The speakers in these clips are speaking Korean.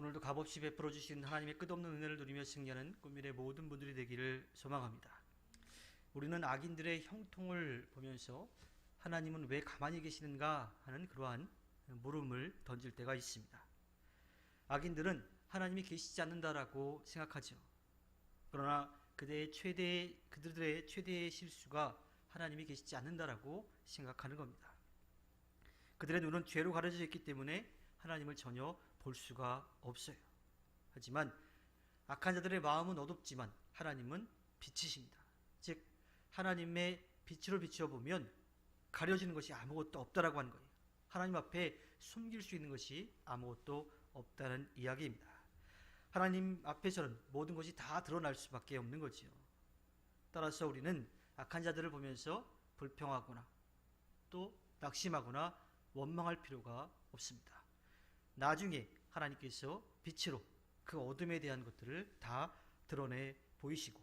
오늘도 값없이 베풀어 주신 하나님의 끝없는 은혜를 누리며 승리하는 꿈밀의 모든 분들이 되기를 소망합니다. 우리는 악인들의 형통을 보면서 하나님은 왜 가만히 계시는가 하는 그러한 물음을 던질 때가 있습니다. 악인들은 하나님이 계시지 않는다라고 생각하죠. 그러나 그들의 최대의 실수가 하나님이 계시지 않는다라고 생각하는 겁니다. 그들의 눈은 죄로 가려져 있기 때문에 하나님을 전혀 볼 수가 없어요. 하지만 악한 자들의 마음은 어둡지만 하나님은 빛이십니다. 즉 하나님의 빛으로 비추어 보면 가려지는 것이 아무것도 없다라고 하는 거예요. 하나님 앞에 숨길 수 있는 것이 아무것도 없다는 이야기입니다. 하나님 앞에서는 모든 것이 다 드러날 수밖에 없는 거지요. 따라서 우리는 악한 자들을 보면서 불평하거나 또 낙심하거나 원망할 필요가 없습니다. 나중에 하나님께서 빛으로 그 어둠에 대한 것들을 다 드러내 보이시고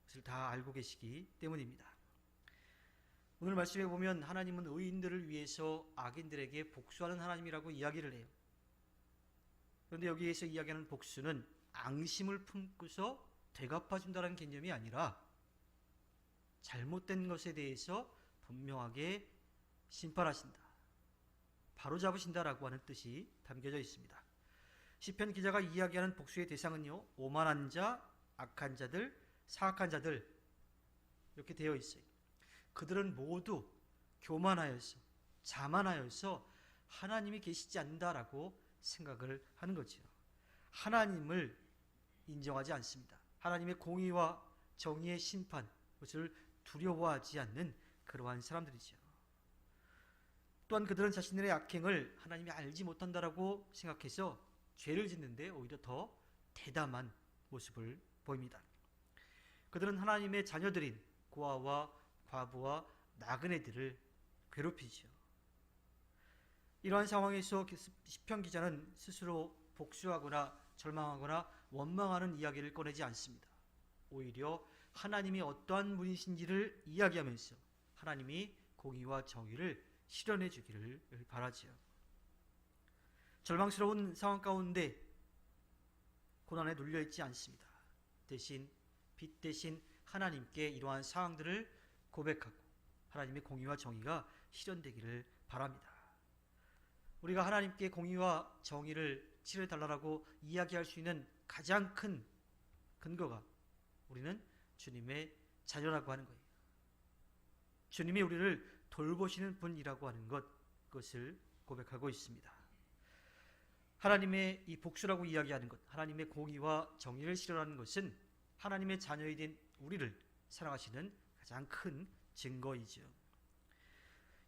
그것을 다 알고 계시기 때문입니다. 오늘 말씀에 보면 하나님은 의인들을 위해서 악인들에게 복수하는 하나님이라고 이야기를 해요. 그런데 여기에서 이야기하는 복수는 앙심을 품고서 되갚아준다는 개념이 아니라 잘못된 것에 대해서 분명하게 심판하신다, 바로잡으신다라고 하는 뜻이 담겨져 있습니다. 시편 기자가 이야기하는 복수의 대상은요, 오만한 자, 악한 자들, 사악한 자들 이렇게 되어 있어요. 그들은 모두 교만하여서 자만하여서 하나님이 계시지 않는다라고 생각을 하는 거죠. 하나님을 인정하지 않습니다. 하나님의 공의와 정의의 심판, 그것을 두려워하지 않는 그러한 사람들이죠. 또한 그들은 자신들의 악행을 하나님이 알지 못한다라고 생각해서 죄를 짓는데 오히려 더 대담한 모습을 보입니다. 그들은 하나님의 자녀들인 고아와 과부와 나그네들을 괴롭히죠. 이러한 상황에서 시편 기자는 스스로 복수하거나 절망하거나 원망하는 이야기를 꺼내지 않습니다. 오히려 하나님이 어떠한 분이신지를 이야기하면서 하나님이 공의와 정의를 실현해 주기를 바라지요. 절망스러운 상황 가운데 고난에 눌려 있지 않습니다. 대신 빛 대신 하나님께 이러한 상황들을 고백하고 하나님의 공의와 정의가 실현되기를 바랍니다. 우리가 하나님께 공의와 정의를 실현해달라고 이야기할 수 있는 가장 큰 근거가 우리는 주님의 자녀라고 하는 거예요. 주님이 우리를 돌보시는 분이라고 하는 그것을 고백하고 있습니다. 하나님의 이 복수라고 이야기하는 것, 하나님의 공의와 정의를 실현하는 것은 하나님의 자녀이 된 우리를 사랑하시는 가장 큰 증거이죠.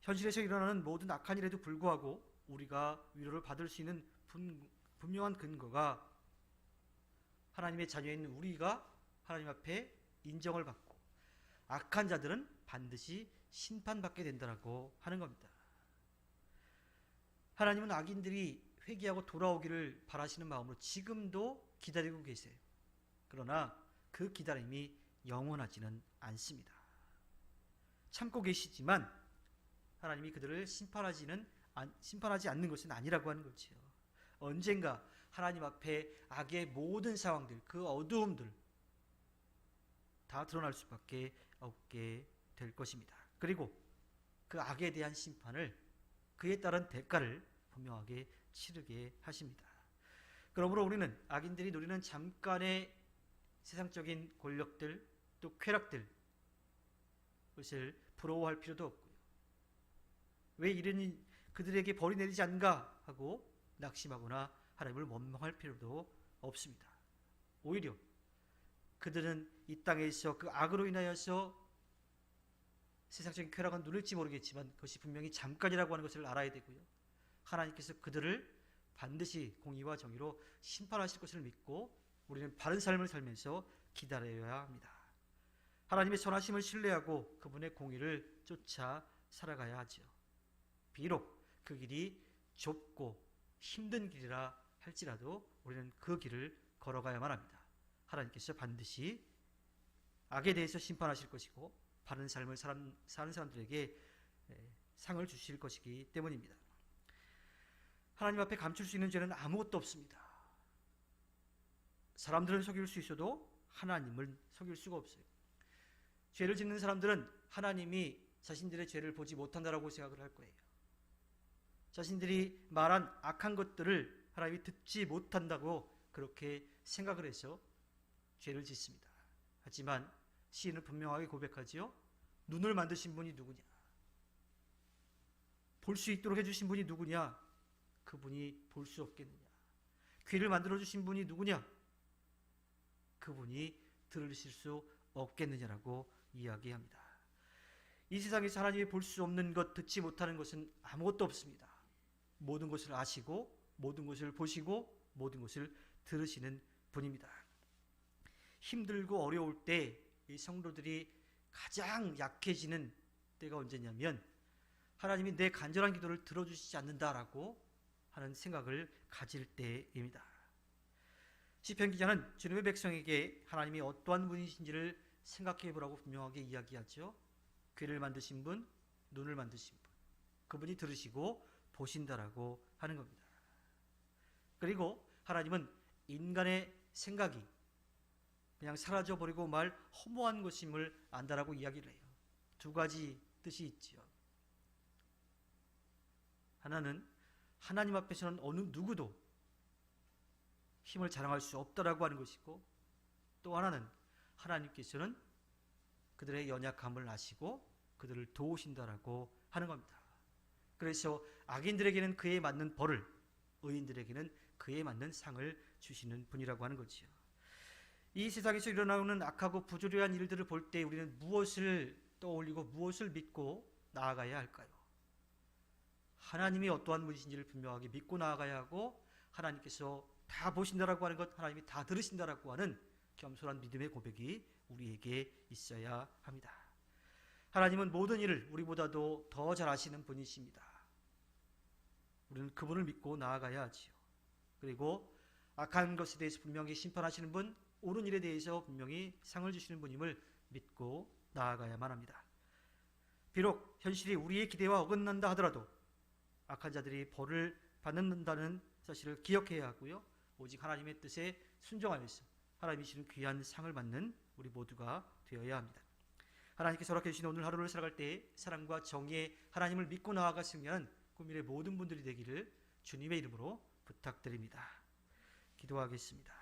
현실에서 일어나는 모든 악한 일에도 불구하고 우리가 위로를 받을 수 있는 분명한 근거가 하나님의 자녀인 우리가 하나님 앞에 인정을 받고 악한 자들은 반드시 심판받게 된다고 하는 겁니다. 하나님은 악인들이 회개하고 돌아오기를 바라시는 마음으로 지금도 기다리고 계세요. 그러나 그 기다림이 영원하지는 않습니다. 참고 계시지만 하나님이 그들을 심판하지 않는 것은 아니라고 하는 거지요. 언젠가 하나님 앞에 악의 모든 상황들, 그 어두움들 다 드러날 수밖에 없게 될 것입니다. 그리고 그 악에 대한 심판을, 그에 따른 대가를 분명하게 치르게 하십니다. 그러므로 우리는 악인들이 누리는 잠깐의 세상적인 권력들, 또 쾌락들, 그것을 부러워할 필요도 없고요. 왜 이런 그들에게 벌이 내리지 않는가 하고 낙심하거나 하나님을 원망할 필요도 없습니다. 오히려 그들은 이 땅에서 그 악으로 인하여서 세상적인 쾌락은 누릴지 모르겠지만 그것이 분명히 잠깐이라고 하는 것을 알아야 되고요. 하나님께서 그들을 반드시 공의와 정의로 심판하실 것을 믿고 우리는 바른 삶을 살면서 기다려야 합니다. 하나님의 선하심을 신뢰하고 그분의 공의를 쫓아 살아가야 하죠. 비록 그 길이 좁고 힘든 길이라 할지라도 우리는 그 길을 걸어가야만 합니다. 하나님께서 반드시 악에 대해서 심판하실 것이고 바른 삶을 사는 사람들에게 상을 주실 것이기 때문입니다. 하나님 앞에 감출 수 있는 죄는 아무것도 없습니다. 사람들은 속일 수 있어도 하나님을 속일 수가 없어요. 죄를 짓는 사람들은 하나님이 자신들의 죄를 보지 못한다라고 생각을 할 거예요. 자신들이 말한 악한 것들을 하나님이 듣지 못한다고 그렇게 생각을 해서 죄를 짓습니다. 하지만 시인은 분명하게 고백하지요. 눈을 만드신 분이 누구냐? 볼 수 있도록 해주신 분이 누구냐? 그분이 볼 수 없겠느냐? 귀를 만들어주신 분이 누구냐? 그분이 들으실 수 없겠느냐라고 이야기합니다. 이 세상에서 하나님이 볼 수 없는 것, 듣지 못하는 것은 아무것도 없습니다. 모든 것을 아시고 모든 것을 보시고 모든 것을 들으시는 분입니다. 힘들고 어려울 때 이 성도들이 가장 약해지는 때가 언제냐면 하나님이 내 간절한 기도를 들어주시지 않는다라고 하는 생각을 가질 때입니다. 시편 기자는 주님의 백성에게 하나님이 어떠한 분이신지를 생각해 보라고 분명하게 이야기하죠. 귀를 만드신 분, 눈을 만드신 분, 그분이 들으시고 보신다라고 하는 겁니다. 그리고 하나님은 인간의 생각이 그냥 사라져버리고 말 허무한 것임을 안다라고 이야기를 해요. 두 가지 뜻이 있지요. 하나는 하나님 앞에서는 어느 누구도 힘을 자랑할 수 없다라고 하는 것이고, 또 하나는 하나님께서는 그들의 연약함을 아시고 그들을 도우신다라고 하는 겁니다. 그래서 악인들에게는 그에 맞는 벌을, 의인들에게는 그에 맞는 상을 주시는 분이라고 하는 거지요. 이 세상에서 일어나는 악하고 부조리한 일들을 볼 때 우리는 무엇을 떠올리고 무엇을 믿고 나아가야 할까요? 하나님이 어떠한 분이신지를 분명하게 믿고 나아가야 하고, 하나님께서 다 보신다라고 하는 것, 하나님이 다 들으신다라고 하는 겸손한 믿음의 고백이 우리에게 있어야 합니다. 하나님은 모든 일을 우리보다도 더 잘 아시는 분이십니다. 우리는 그분을 믿고 나아가야 하지요. 그리고 악한 것에 대해서 분명히 심판하시는 분, 옳은 일에 대해서 분명히 상을 주시는 분임을 믿고 나아가야만 합니다. 비록 현실이 우리의 기대와 어긋난다 하더라도 악한 자들이 벌을 받는다는 사실을 기억해야 하고요. 오직 하나님의 뜻에 순종하여서 하나님이 주시는 귀한 상을 받는 우리 모두가 되어야 합니다. 하나님께서 허락해 주신 오늘 하루를 살아갈 때 사랑과 정의의 하나님을 믿고 나아가 승리하는 국민의 모든 분들이 되기를 주님의 이름으로 부탁드립니다. 기도하겠습니다.